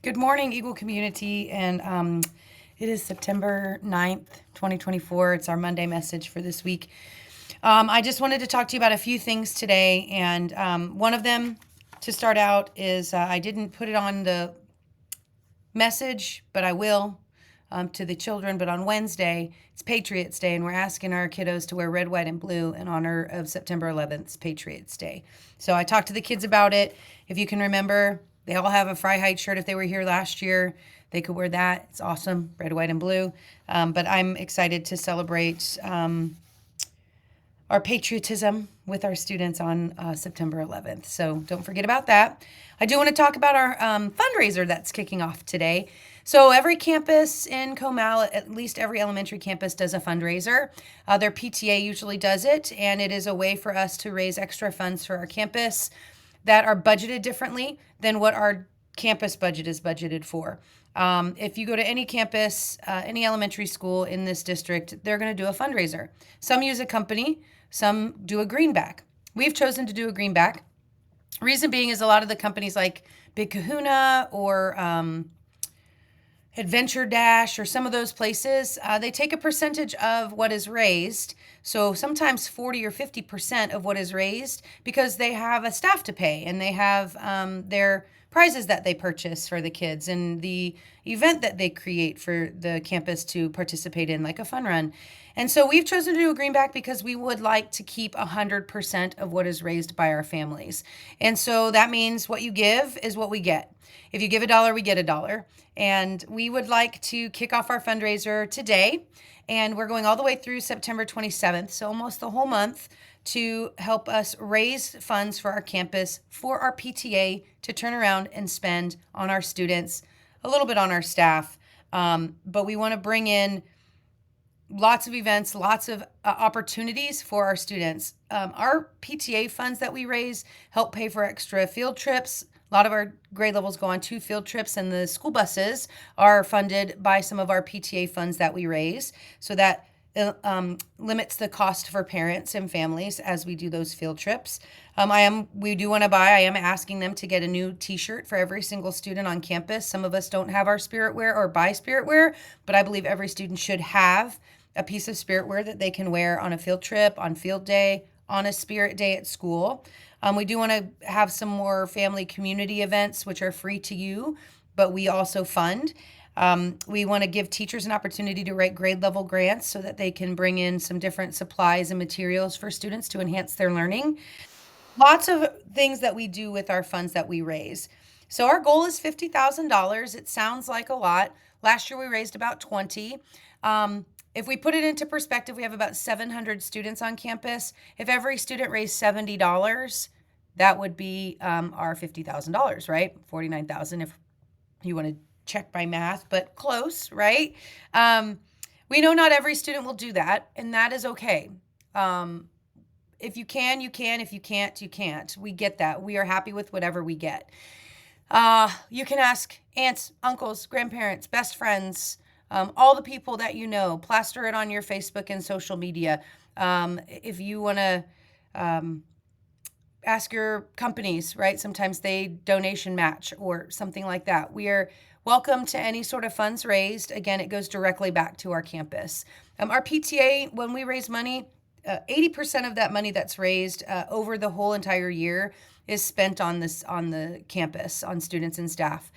Good morning, Eagle community. And it is September 9th, 2024. It's our Monday message for this week. I just wanted to talk to you about a few things today. And one of them to start out is I didn't put it on the message, but I will to the children. But on Wednesday, it's Patriots Day, and we're asking our kiddos to wear red, white, and blue in honor of September 11th, Patriots Day. So I talked to the kids about it. If you can remember, they all have a Freiheit shirt. If they were here last year, they could wear that. It's awesome, red, white, and blue. But I'm excited to celebrate our patriotism with our students on September 11th. So don't forget about that. I do want to talk about our fundraiser that's kicking off today. So every campus in Comal, at least every elementary campus, does a fundraiser. Their PTA usually does it, and it is a way for us to raise extra funds for our campus that are budgeted differently than what our campus budget is budgeted for. If you go to any campus, any elementary school in this district, they're going to do a fundraiser. Some use a company, some do a greenback. We've chosen to do a greenback. Reason being is a lot of the companies like Big Kahuna or Adventure Dash or some of those places, they take a percentage of what is raised. So sometimes 40 or 50% of what is raised because they have a staff to pay and they have their prizes that they purchase for the kids and the event that they create for the campus to participate in, like a fun run. And so we've chosen to do a greenback because we would like to keep 100% of what is raised by our families. And so that means what you give is what we get. If you give $1, we get $1. And we would like to kick off our fundraiser today. And we're going all the way through September 27th, so almost the whole month, to help us raise funds for our campus, for our PTA to turn around and spend on our students, a little bit on our staff. But we want to bring in lots of events, lots of opportunities for our students. Our PTA funds that we raise help pay for extra field trips. A lot of our grade levels go on 2 field trips, and the school buses are funded by some of our PTA funds that we raise. So that limits the cost for parents and families as we do those field trips. I am asking them to get a new t-shirt for every single student on campus. Some of us don't have our spirit wear or buy spirit wear, but I believe every student should have a piece of spirit wear that they can wear on a field trip, on field day, on a spirit day at school. We do want to have some more family community events, which are free to you, but we also fund. We want to give teachers an opportunity to write grade level grants so that they can bring in some different supplies and materials for students to enhance their learning. Lots of things that we do with our funds that we raise. So our goal is $50,000. It sounds like a lot. Last year we raised about 20. If we put it into perspective, we have about 700 students on campus. If every student raised $70, that would be our $50,000, right? 49,000 if you want to check my math, but close, right? We know not every student will do that, and that is okay. If you can, you can. If you can't, you can't. We get that. We are happy with whatever we get. You can ask aunts, uncles, grandparents, best friends, all the people that you know. Plaster it on your Facebook and social media. If you want to ask your companies, right? Sometimes they donation match or something like that. We are welcome to any sort of funds raised. Again, it goes directly back to our campus. Our PTA, when we raise money, 80% of that money that's raised over the whole entire year is spent on the campus, on students and staff.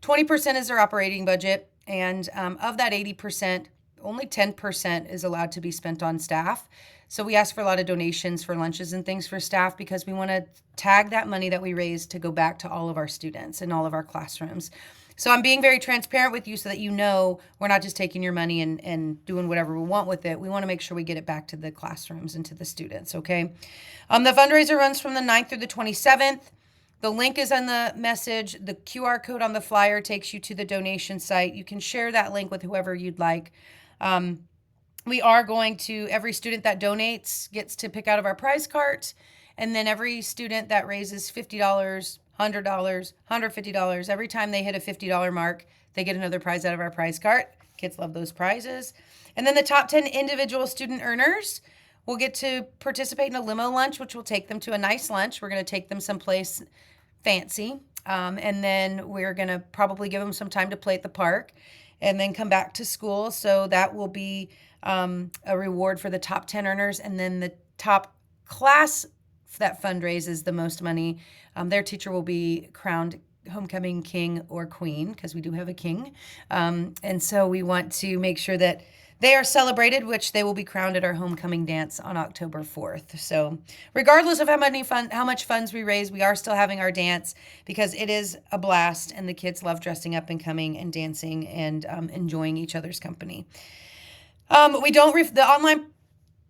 20% is our operating budget, and of that 80%, only 10% is allowed to be spent on staff. So we ask for a lot of donations for lunches and things for staff because we want to tag that money that we raise to go back to all of our students in all of our classrooms. So I'm being very transparent with you so that you know we're not just taking your money and doing whatever we want with it. We want to make sure we get it back to the classrooms and to the students, okay? The fundraiser runs from the 9th through the 27th. The link is on the message. The QR code on the flyer takes you to the donation site. You can share that link with whoever you'd like. We are going to, every student that donates gets to pick out of our prize cart. And then every student that raises $50, $100, $150, every time they hit a $50 mark, they get another prize out of our prize cart. Kids love those prizes. And then the top 10 individual student earners will get to participate in a limo lunch, which will take them to a nice lunch. We're going to take them someplace fancy. And then we're going to probably give them some time to play at the park and then come back to school. So that will be a reward for the top 10 earners. And then the top class that fundraises the most money, their teacher will be crowned homecoming king or queen, because we do have a king. And so we want to make sure that they are celebrated, which they will be crowned at our homecoming dance on October 4th. So regardless of how much funds we raise, we are still having our dance because it is a blast and the kids love dressing up and coming and dancing and enjoying each other's company. The online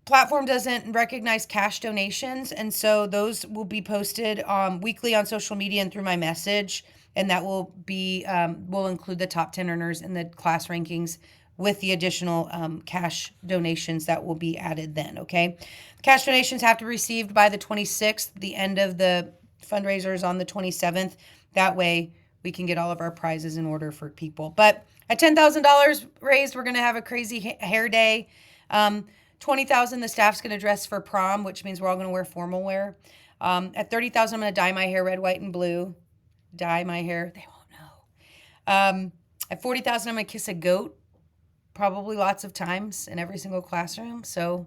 platform doesn't recognize cash donations, and so those will be posted weekly on social media and through my message, and that will include the top 10 earners in the class rankings with the additional cash donations that will be added then, okay? Cash donations have to be received by the 26th. The end of the fundraiser is on the 27th. That way we can get all of our prizes in order for people. But at $10,000 raised, we're going to have a crazy hair day. 20,000, the staff's going to dress for prom, which means we're all going to wear formal wear. At 30,000, I'm going to dye my hair red, white, and blue. Dye my hair. They won't know. At 40,000, I'm going to kiss a goat, probably lots of times in every single classroom. So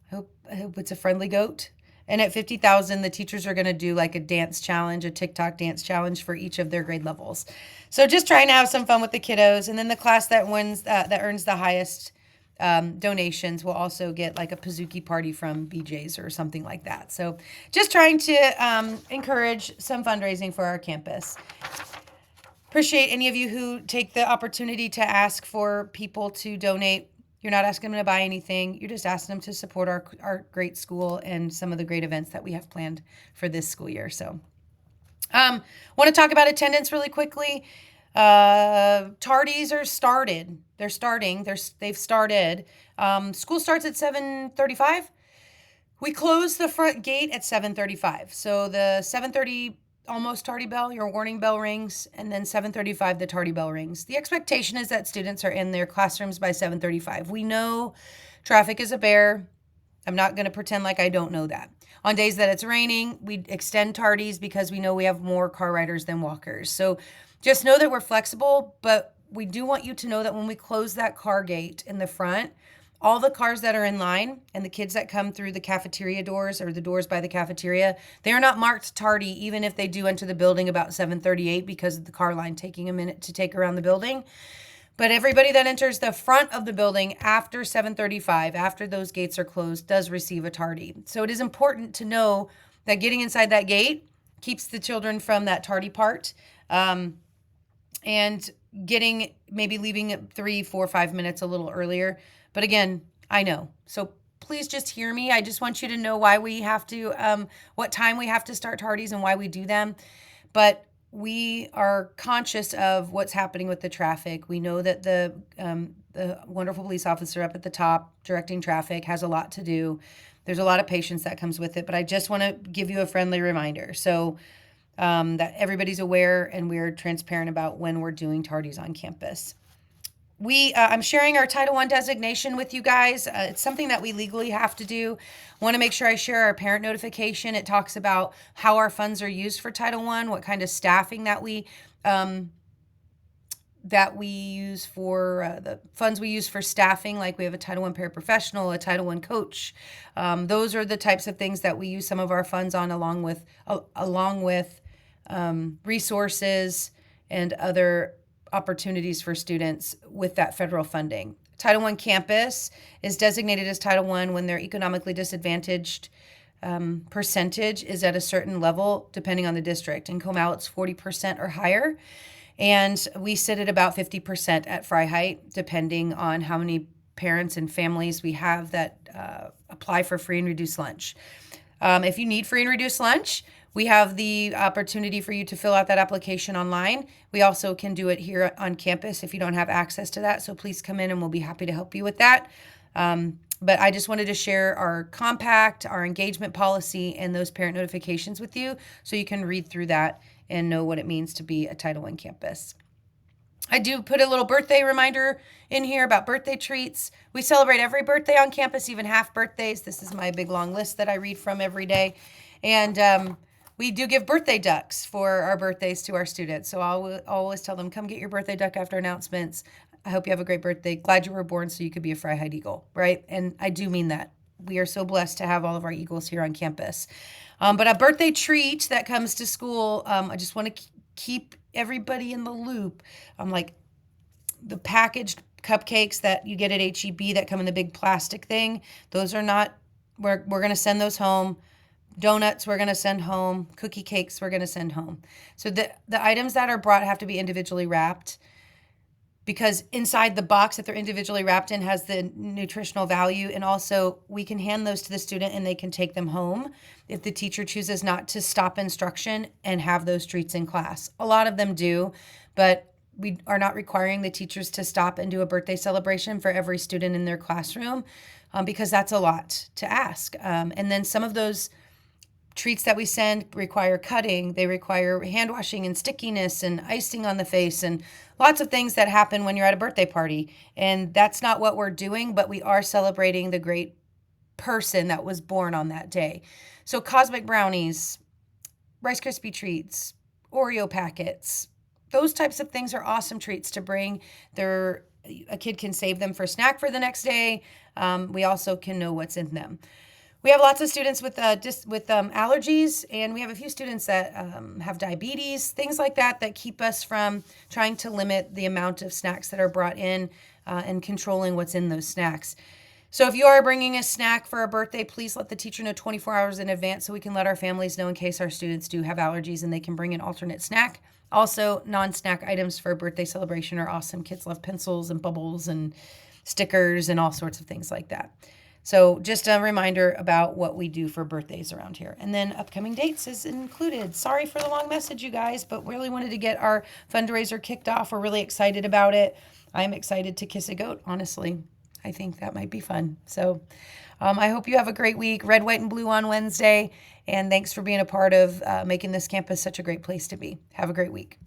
I hope it's a friendly goat. And at 50,000, the teachers are going to do like a dance challenge, a TikTok dance challenge for each of their grade levels. So just trying to have some fun with the kiddos. And then the class that wins, that earns the highest donations will also get like a Pizookie party from BJ's or something like that. So just trying to encourage some fundraising for our campus. Appreciate any of you who take the opportunity to ask for people to donate. You're not asking them to buy anything. You're just asking them to support our great school and some of the great events that we have planned for this school year. So want to talk about attendance really quickly. Tardies are started. They're starting. They've started. School starts at 7:35. We close the front gate at 7:35. So the 7:30 almost tardy bell, your warning bell rings, and then 7:35 the tardy bell rings. The expectation is that students are in their classrooms by 7:35. We know traffic is a bear. I'm not going to pretend like I don't know that. On days that it's raining, we extend tardies because we know we have more car riders than walkers. So just know that we're flexible, but we do want you to know that when we close that car gate in the front, all the cars that are in line and the kids that come through the cafeteria doors or the doors by the cafeteria, they are not marked tardy, even if they do enter the building about 7:38 because of the car line taking a minute to take around the building. But everybody that enters the front of the building after 7:35, after those gates are closed, does receive a tardy. So it is important to know that getting inside that gate keeps the children from that tardy part. And maybe leaving at 3, 4, 5 minutes a little earlier. But again, I know. So please just hear me. I just want you to know why we have to, what time we have to start tardies and why we do them. But we are conscious of what's happening with the traffic. We know that the wonderful police officer up at the top directing traffic has a lot to do. There's a lot of patience that comes with it, but I just want to give you a friendly reminder. So that everybody's aware and we're transparent about when we're doing tardies on campus. I'm sharing our Title I designation with you guys. It's something that we legally have to do. I want to make sure I share our parent notification. It talks about how our funds are used for Title I, what kind of staffing that we use for the funds we use for staffing. Like we have a Title I paraprofessional, a Title I coach. Those are the types of things that we use some of our funds on, along with resources and other opportunities for students with that federal funding. Title I campus is designated as Title I when their economically disadvantaged percentage is at a certain level, depending on the district. In Comal, it's 40% or higher. And we sit at about 50% at Freiheit, depending on how many parents and families we have that apply for free and reduced lunch. If you need free and reduced lunch, we have the opportunity for you to fill out that application online. We also can do it here on campus if you don't have access to that. So please come in and we'll be happy to help you with that. But I just wanted to share our compact, our engagement policy, and those parent notifications with you so you can read through that and know what it means to be a Title I campus. I do put a little birthday reminder in here about birthday treats. We celebrate every birthday on campus, even half birthdays. This is my big long list that I read from every day. And We do give birthday ducks for our birthdays to our students. So I'll always tell them, come get your birthday duck after announcements. I hope you have a great birthday. Glad you were born so you could be a Fry High Eagle, right? And I do mean that. We are so blessed to have all of our Eagles here on campus. But a birthday treat that comes to school, I just want to keep everybody in the loop. Like the packaged cupcakes that you get at HEB that come in the big plastic thing, those are not, we're going to send those home. Donuts we're going to send home. Cookie cakes we're going to send home. So the items that are brought have to be individually wrapped, because inside the box that they're individually wrapped in has the nutritional value. And also we can hand those to the student and they can take them home if the teacher chooses not to stop instruction and have those treats in class. A lot of them do, but we are not requiring the teachers to stop and do a birthday celebration for every student in their classroom, because that's a lot to ask. And then some of those treats that we send require cutting. They require hand washing and stickiness and icing on the face and lots of things that happen when you're at a birthday party. And that's not what we're doing, but we are celebrating the great person that was born on that day. So cosmic brownies, Rice Krispie treats, Oreo packets, those types of things are awesome treats to bring. A kid can save them for snack for the next day. We also can know what's in them. We have lots of students with allergies, and we have a few students that have diabetes, things like that keep us from trying to limit the amount of snacks that are brought in, and controlling what's in those snacks. So if you are bringing a snack for a birthday, please let the teacher know 24 hours in advance so we can let our families know in case our students do have allergies and they can bring an alternate snack. Also, non-snack items for a birthday celebration are awesome. Kids love pencils and bubbles and stickers and all sorts of things like that. So just a reminder about what we do for birthdays around here. And then upcoming dates is included. Sorry for the long message, you guys, but really wanted to get our fundraiser kicked off. We're really excited about it. I'm excited to kiss a goat, honestly. I think that might be fun. So I hope you have a great week. Red, white, and blue on Wednesday. And thanks for being a part of making this campus such a great place to be. Have a great week.